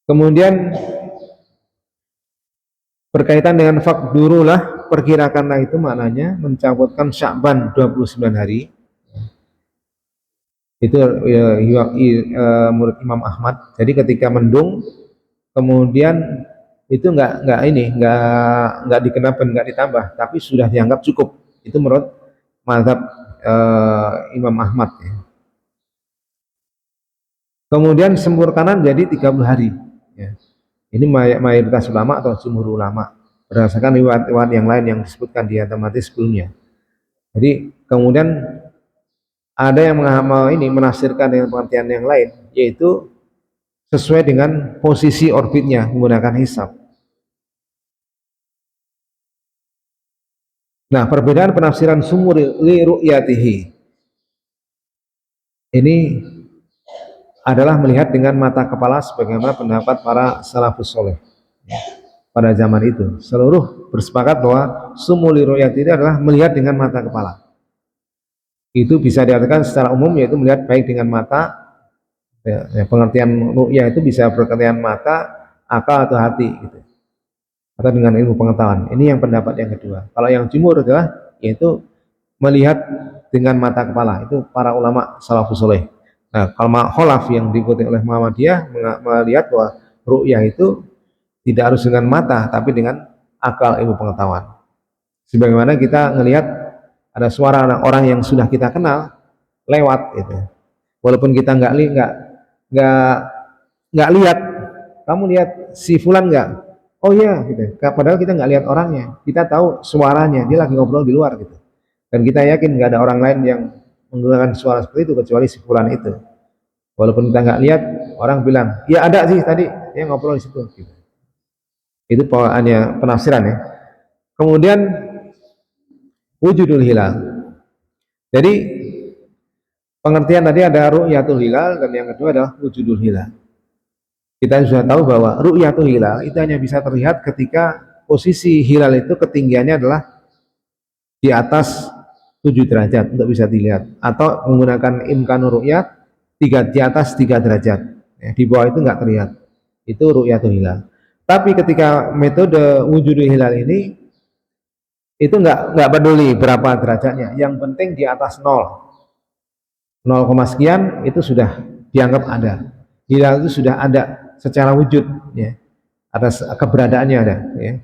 Kemudian berkaitan dengan fakdurulah, perkirakanlah itu maknanya mencabutkan Sya'ban 29 hari. Itu menurut Imam Ahmad. Jadi ketika mendung kemudian itu nggak dikenakan, nggak ditambah, tapi sudah dianggap cukup. Itu menurut mazhab Imam Ahmad ya. Kemudian sempur kanan jadi 30 hari ya. Ini mayoritas ulama atau jumhur ulama berdasarkan riwayat-riwayat yang lain yang disebutkan di materi sebelumnya. Jadi kemudian ada yang menafsirkan dengan pengertian yang lain, yaitu sesuai dengan posisi orbitnya menggunakan hisab. Nah, perbedaan penafsiran sumur li ru'yatihi ini adalah melihat dengan mata kepala sebagaimana pendapat para salafus soleh pada zaman itu. Seluruh bersepakat bahwa sumur li ru'yatihi adalah melihat dengan mata kepala. Itu bisa diartikan secara umum yaitu melihat baik dengan mata ya, pengertian ru'yah itu bisa berpengertian mata, akal atau hati gitu. Atau dengan ilmu pengetahuan. Ini yang pendapat yang kedua. Kalau yang jumhur adalah yaitu melihat dengan mata kepala. Itu para ulama salafus soleh. Nah, kalau kholaf yang diikuti oleh Muhammadiyah melihat bahwa ru'yah itu tidak harus dengan mata, tapi dengan akal ilmu pengetahuan. Sebagaimana kita melihat ada suara orang yang sudah kita kenal lewat itu. Walaupun kita nggak lihat, kamu lihat si fulan nggak? Oh iya, gitu. Padahal kita nggak lihat orangnya, kita tahu suaranya, dia lagi ngobrol di luar gitu. Dan kita yakin nggak ada orang lain yang menggunakan suara seperti itu kecuali si fulan itu. Walaupun kita nggak lihat, orang bilang, ya ada sih tadi, dia ngobrol di situ. Gitu. Itu hanya penafsiran ya. Kemudian wujudul hilal. Jadi pengertian tadi ada ru'yatul hilal dan yang kedua adalah wujudul hilal. Kita sudah tahu bahwa ru'yatul hilal itu hanya bisa terlihat ketika posisi hilal itu ketinggiannya adalah di atas 7 derajat untuk bisa dilihat, atau menggunakan imkanur ru'yat di atas 3 derajat ya, di bawah itu nggak terlihat. Itu ru'yatul hilal. Tapi ketika metode wujudul hilal ini itu nggak peduli berapa derajatnya, yang penting di atas 0 sekian itu sudah dianggap ada. Hilal itu sudah ada secara wujud ya, atas keberadaannya ada ya.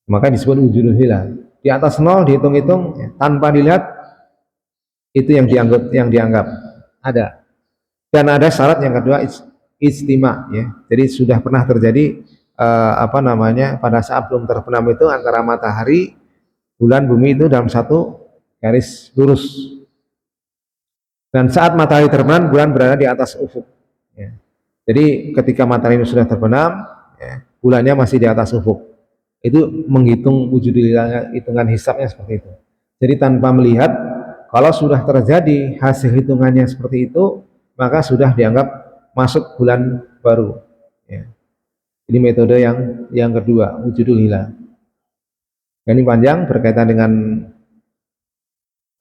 Maka disebut wujudul hilal. Di atas 0 dihitung-hitung ya, tanpa dilihat itu yang dianggap ada. Dan ada syarat yang kedua, ijtima ya. Jadi sudah pernah terjadi pada saat belum terbenam itu antara matahari, bulan, bumi itu dalam satu garis lurus. Dan saat matahari terbenam, bulan berada di atas ufuk. Ya. Jadi ketika matahari sudah terbenam, ya, bulannya masih di atas ufuk. Itu menghitung wujud hitungan hisabnya seperti itu. Jadi tanpa melihat, Kalau sudah terjadi hasil hitungannya seperti itu, maka sudah dianggap masuk bulan baru. Ya. Ini metode yang kedua, wujudul hilal. Ini panjang berkaitan dengan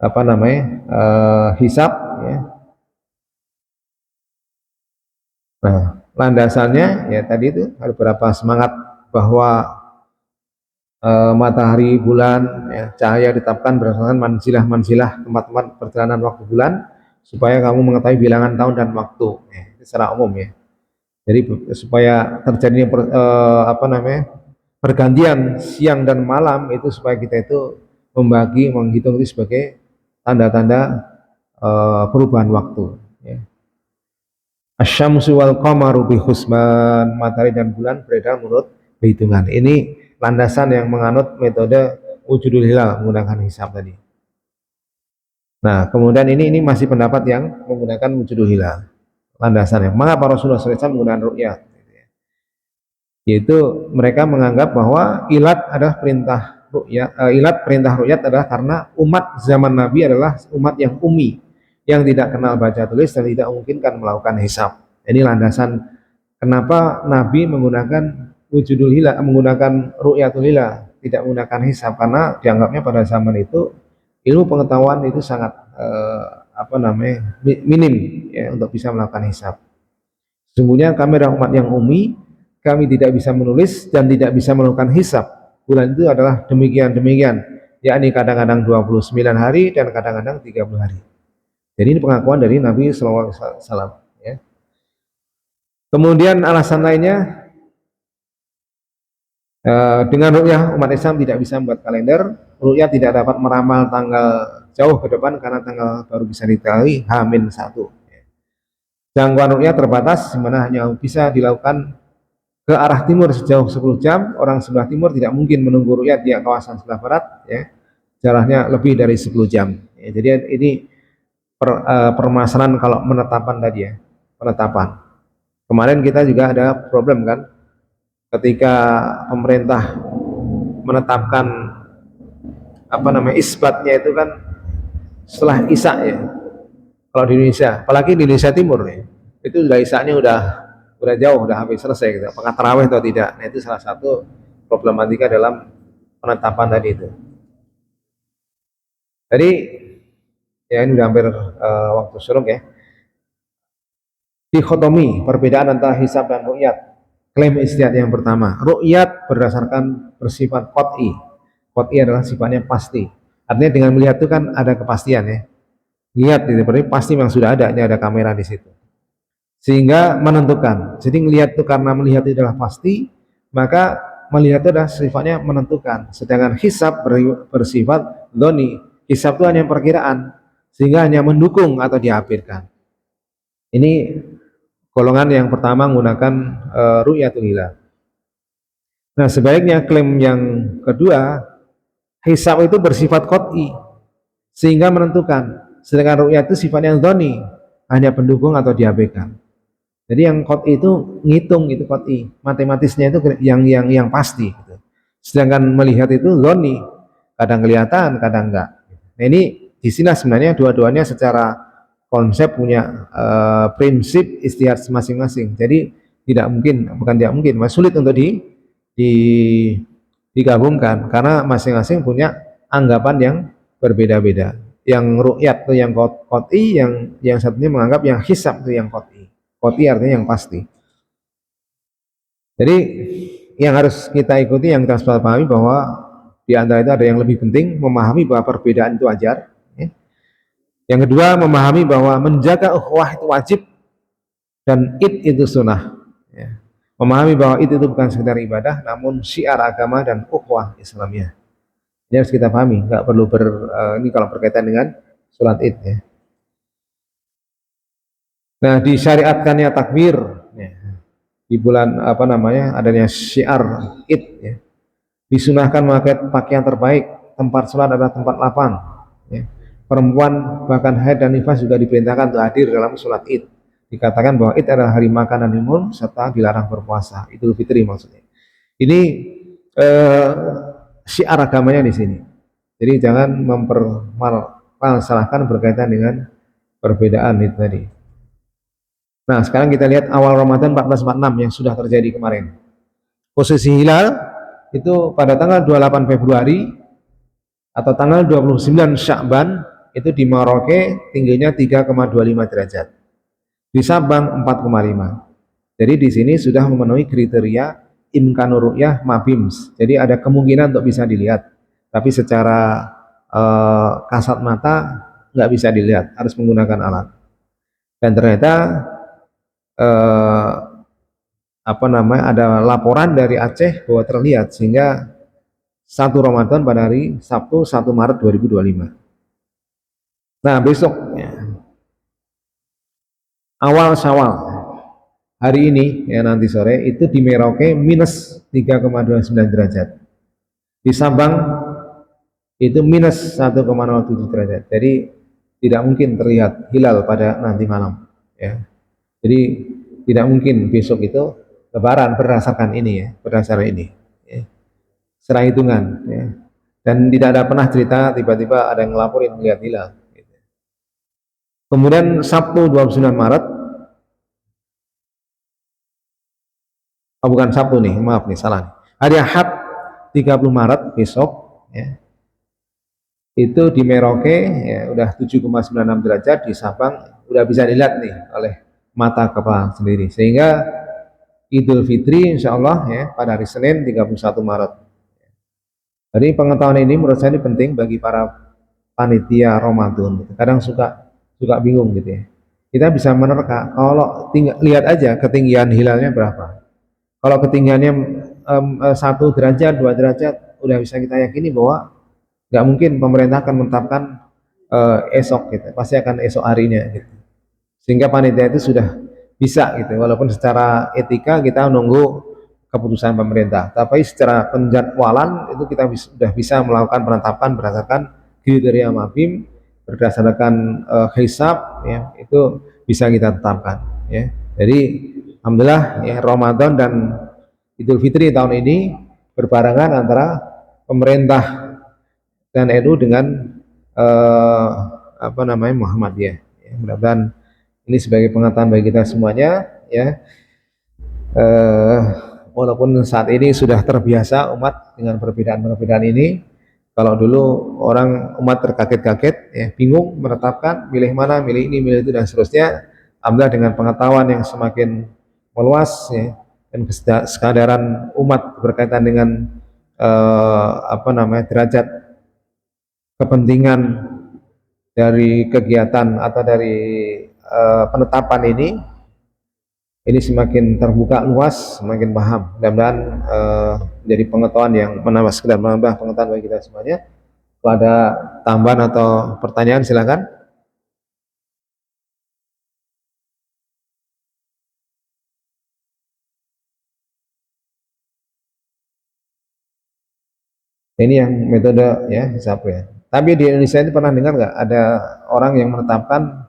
apa namanya hisab. Ya. Nah, landasannya ya tadi itu ada beberapa semangat bahwa matahari, bulan, ya, cahaya ditetapkan berdasarkan manzilah-manzilah tempat-tempat perjalanan waktu bulan supaya kamu mengetahui bilangan tahun dan waktu. Ya, itu secara umum ya. Jadi supaya terjadinya apa namanya pergantian siang dan malam itu supaya kita itu menghitung itu sebagai tanda-tanda perubahan waktu. Ya. Asyamsu wal qamaru bihusban, matahari dan bulan beredar menurut perhitungan. Ini landasan yang menganut metode wujudul hilal menggunakan hisab tadi. Nah, kemudian ini masih pendapat yang menggunakan wujudul hilal. Landasannya. Mengapa Rasulullah SAW menggunakan ru'yat? Yaitu mereka menganggap bahwa ilat adalah perintah ru'yat, ilat perintah ru'yat adalah karena umat zaman Nabi adalah umat yang ummi, yang tidak kenal baca tulis dan tidak memungkinkan melakukan hisab. Ini landasan kenapa Nabi menggunakan wujudul hilal, menggunakan ru'yatul hilal, tidak menggunakan hisab, karena dianggapnya pada zaman itu ilmu pengetahuan itu sangat apa namanya minim ya, untuk bisa melakukan hisab. Sesungguhnya kami adalah umat yang ummi, kami tidak bisa menulis dan tidak bisa melakukan hisab. Bulan itu adalah demikian, yakni kadang-kadang 29 hari dan kadang-kadang 30 hari. Jadi ini pengakuan dari Nabi SAW. Ya. Kemudian alasan lainnya, dengan ru'yah umat Islam tidak bisa membuat kalender, ru'yah tidak dapat meramal tanggal jauh ke depan karena tanggal baru bisa diketahui H-1. Jangkauan ru'yah terbatas, di mana hanya bisa dilakukan ke arah timur sejauh 10 jam. Orang sebelah timur tidak mungkin menunggu ru'yat di kawasan sebelah barat, ya. Jaraknya lebih dari 10 jam. Ya, jadi ini permasalahan kalau menetapan tadi ya, penetapan. Kemarin kita juga ada problem kan, ketika pemerintah menetapkan apa namanya isbatnya itu kan setelah isya ya. Kalau di Indonesia, apalagi di Indonesia Timur ya, itu sudah isyanya udah jauh, udah hampir selesai gitu. Apakah tarawih atau tidak? Nah, itu salah satu problematika dalam penetapan tadi itu. Jadi ya ini udah hampir waktu surung ya. Dikotomi, perbedaan antara hisab dan ru'yat. Klaim istihad yang pertama, ru'yat berdasarkan bersifat qot'i. Qot'i adalah sifatnya pasti. Artinya dengan melihat itu kan ada kepastian ya. Lihat itu berarti pasti memang sudah ada, ini ada kamera di situ. Sehingga menentukan. Jadi melihat itu karena melihat itu adalah pasti, maka melihat itu adalah sifatnya menentukan. Sedangkan hisab bersifat dhoni. Hisab itu hanya perkiraan, sehingga hanya mendukung atau dihampirkan. Ini golongan yang pertama menggunakan ru'yatul hilal. Nah, sebaliknya klaim yang kedua, hisab itu bersifat qot'i, sehingga menentukan. Sedangkan ru'yat itu sifatnya dhoni, hanya pendukung atau diabaikan. Jadi yang qot'i itu ngitung, itu qot'i, matematisnya itu yang pasti gitu. Sedangkan melihat itu dhoni, kadang kelihatan kadang enggak. Nah, ini di sini sebenarnya dua-duanya secara konsep punya prinsip istihad masing-masing. Jadi bukan tidak mungkin, mas sulit untuk digabungkan karena masing-masing punya anggapan yang berbeda-beda. Yang ru'yat itu yang qot'i, yang satunya menganggap yang hisab itu yang qot'i. Qot'i artinya yang pasti. Jadi yang harus kita ikuti, yang kita harus pahami bahwa di antara itu ada yang lebih penting, memahami bahwa perbedaan itu wajar. Ya. Yang kedua, memahami bahwa menjaga ukhuwah itu wajib dan id itu sunnah. Ya. Memahami bahwa id itu bukan sekedar ibadah, namun syiar agama dan ukhuwah Islamiyah. Ini harus kita pahami, nggak perlu ini kalau berkaitan dengan sholat id ya. Nah, disyariatkannya takbir ya, di bulan apa namanya adanya syiar id ya. Disunahkan memakai pakaian terbaik, tempat sholat adalah tempat lapang ya. Perempuan bahkan haid dan nifas juga diperintahkan untuk hadir dalam sholat id. Dikatakan bahwa id adalah hari makan dan minum serta dilarang berpuasa. Idul Fitri maksudnya. Ini syiar agamanya di sini. Jadi jangan salahkan berkaitan dengan perbedaan itu tadi. Nah, sekarang kita lihat awal Ramadan 1446 yang sudah terjadi kemarin. Posisi hilal itu pada tanggal 28 Februari atau tanggal 29 Sya'ban itu di Merauke tingginya 3,25 derajat. Di Sabang 4,5. Jadi di sini sudah memenuhi kriteria imkanur ru'yah mabims. Jadi ada kemungkinan untuk bisa dilihat. Tapi secara kasat mata nggak bisa dilihat, harus menggunakan alat. Dan ternyata ada laporan dari Aceh bahwa terlihat, sehingga 1 Ramadan pada hari Sabtu 1 Maret 2025. Nah, besok awal Syawal hari ini ya, nanti sore itu di Merauke minus 3,29 derajat, di Sabang itu minus 1,07 derajat. Jadi tidak mungkin terlihat hilal pada nanti malam ya. Jadi tidak mungkin besok itu Lebaran berdasarkan ini ya, berdasarkan ini ya. Secara hitungan ya. Dan tidak ada pernah cerita tiba-tiba ada yang ngelaporin melihat hilal gitu. Kemudian Sabtu 29 Maret, oh bukan Sabtu nih, maaf nih, salah nih. Hari Ahad 30 Maret besok ya, itu di Merauke ya, udah 7,96 derajat, di Sabang udah bisa dilihat nih oleh mata kepala sendiri, sehingga Idul Fitri insya Allah ya pada hari Senin 31 Maret. Jadi pengetahuan ini menurut saya ini penting bagi para panitia Ramadan. Kadang suka bingung gitu ya. Kita bisa menerka kalau lihat aja ketinggian hilalnya berapa. Kalau ketinggiannya 1 derajat, 2 derajat, udah bisa kita yakini bahwa nggak mungkin pemerintah akan menetapkan esok gitu. Pasti akan esok harinya gitu. Sehingga panitia itu sudah bisa gitu, walaupun secara etika kita nunggu keputusan pemerintah, tapi secara penjadwalan itu kita sudah bisa melakukan penetapan berdasarkan kriteria mabim, berdasarkan hisab ya, itu bisa kita tetapkan ya. Jadi alhamdulillah ya, Ramadan dan Idul Fitri tahun ini berbarengan antara pemerintah dan NU dengan Muhammadiyah ya. Mudah-mudahan ini sebagai pengetahuan bagi kita semuanya ya. Walaupun saat ini sudah terbiasa umat dengan perbedaan-perbedaan ini. Kalau dulu umat terkaget-kaget ya, bingung menetapkan milih mana, milih ini, milih itu dan seterusnya. Alhamdulillah dengan pengetahuan yang semakin meluas ya, dan kesadaran umat berkaitan dengan derajat kepentingan dari kegiatan atau dari penetapan ini semakin terbuka luas, semakin paham. Mudah-mudahan menjadi pengetahuan yang menambah pengetahuan bagi kita semuanya. Kalau ada tambahan atau pertanyaan silakan. Ini yang metode ya hisab ya. Tapi di Indonesia itu pernah dengar nggak ada orang yang menetapkan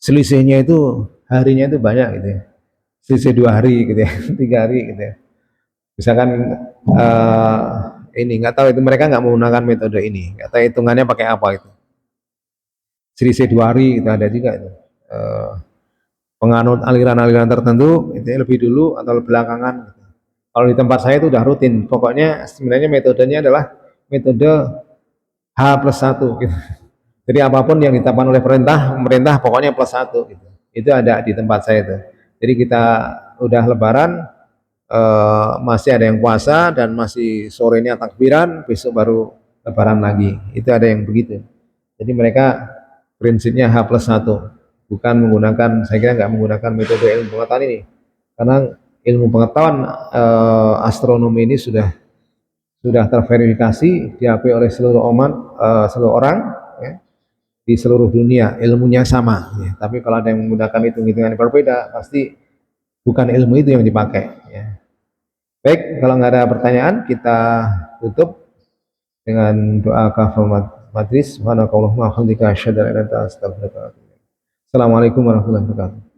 selisihnya itu harinya itu banyak gitu ya. Selisih 2 hari gitu ya, 3 hari gitu ya. Misalkan ini nggak tahu itu mereka nggak menggunakan metode ini, nggak tahu hitungannya pakai apa itu. Selisih 2 hari itu ada juga itu. Penganut aliran-aliran tertentu itu lebih dulu atau belakangan. Gitu. Kalau di tempat saya itu udah rutin. Pokoknya sebenarnya metodenya adalah metode H+1 gitu. Jadi apapun yang ditetapkan oleh pemerintah pokoknya +1 gitu. Itu ada di tempat saya itu. Jadi kita udah lebaran, masih ada yang puasa dan masih sorenya takbiran, besok baru lebaran lagi. Itu ada yang begitu. Jadi mereka prinsipnya H+1, bukan menggunakan, saya kira nggak menggunakan metode ilmu pengetahuan ini, karena ilmu pengetahuan astronomi ini sudah terverifikasi, diakui oleh seluruh seluruh orang ya, di seluruh dunia, ilmunya sama ya. Tapi kalau ada yang menggunakan hitung-hitungan yang berbeda, pasti bukan ilmu itu yang dipakai ya. Baik, kalau nggak ada pertanyaan kita tutup dengan doa kafaratul majlis. Subhanakallahumma wa bihamdika asyhadu an la ilaha illa anta astaghfiruka wa atubu ilaik. Assalamualaikum warahmatullahi wabarakatuh.